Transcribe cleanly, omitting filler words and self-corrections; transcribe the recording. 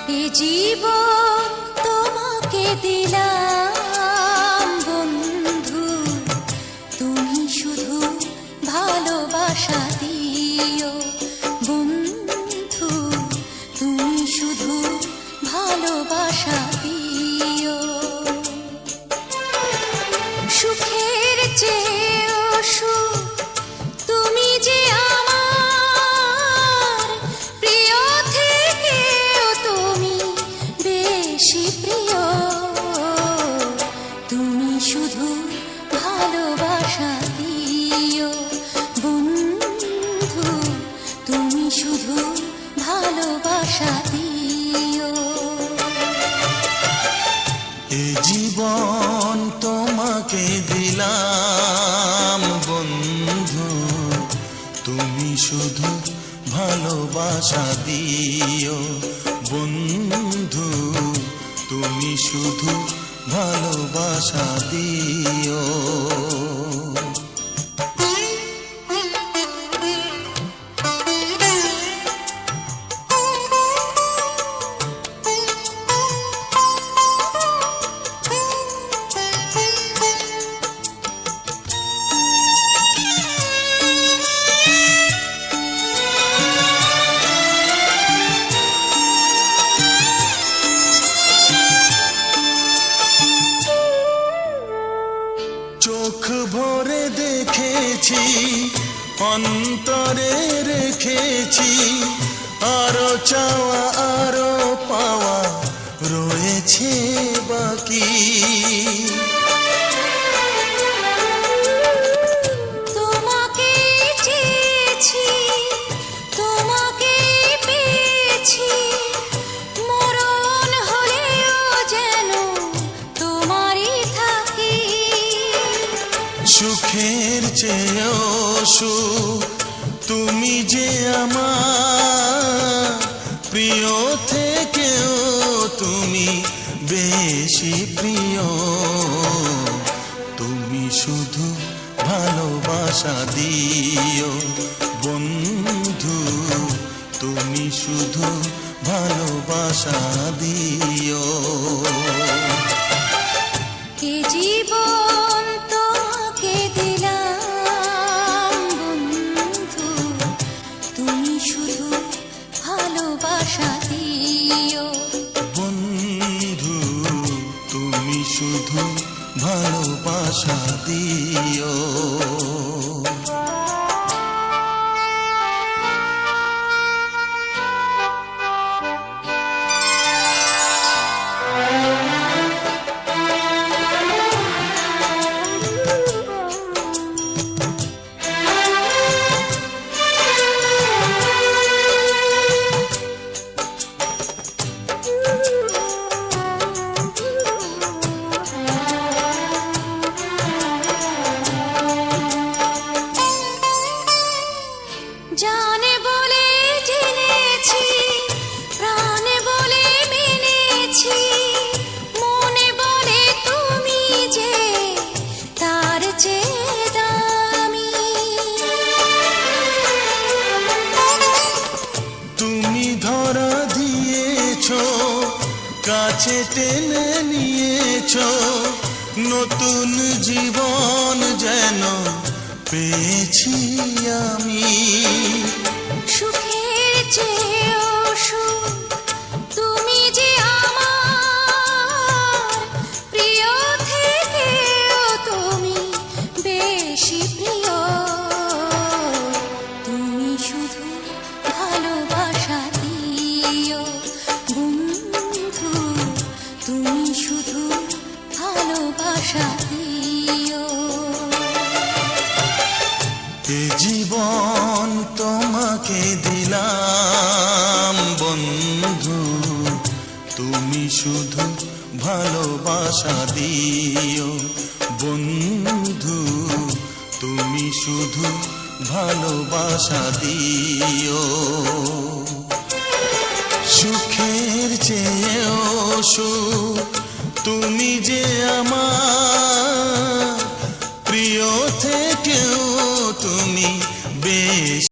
এ জীবন তোমাকে দিলাম বন্ধু, তুমি শুধু ভালোবাসা দিও বন্ধু, তুমি শুধু ভালোবাসা দিও। সুখের চেয়েও সুখ তুমি যে আমার প্রিয় থেকেও তুমি বেশি প্রিয়, তুমি শুধু ভালোবাসা দিও বন্ধু, তুমি শুধু ভালোবাসা দিও। এ জীবন তোমাকে দিলাম বন্ধু, তুমি শুধু ভালোবাসা দিও বন্ধু, তুমি শুধু ভালোবাসা দিও। চোখ ভরে দেখেছি, অন্তরে রেখেছি, আরো চাওয়া আরো পাওয়া রয়েছে বাকি। তোমাকে চেয়েছি, তোমাকে পেয়েছি, মরণ হলেও যেন তোমারই থাকি। সুখের চেয়েও সুখ তুমি যে আমার প্রিয় থেকেও তুমি বেশি প্রিয়, তুমি শুধু ভালোবাসা দিও বন্ধু, তুমি শুধু ভালোবাসা দিও। এ জীবন তোমাকে দিলাম বন্ধু, তুমি শুধু ভালোবাসা দিও বন্ধু, তুমি শুধু ভালোবাসা দিও। জানে বলে জেনেছি, প্রাণে বলে মেনেছি, মনে বলে তুমি যে তার চেয়ে দামি। তুমি ধরা দিয়েছ, কাছে টেনে নিয়েছ, নতুন জীবন যেন পেয়েছি আমি। সুখের চেয়েও সুখ তুমি যে আমার প্রিয় থেকেও তুমি বেশি প্রিয়, তুমি শুধু ভালোবাসা দিও বন্ধু, তুমি শুধু ভালোবাসা দিও। এ জীবন তোমাকে দিলাম বন্ধু, তুমি শুধু ভালোবাসা দিও বন্ধু, তুমি শুধু ভালোবাসা দিও।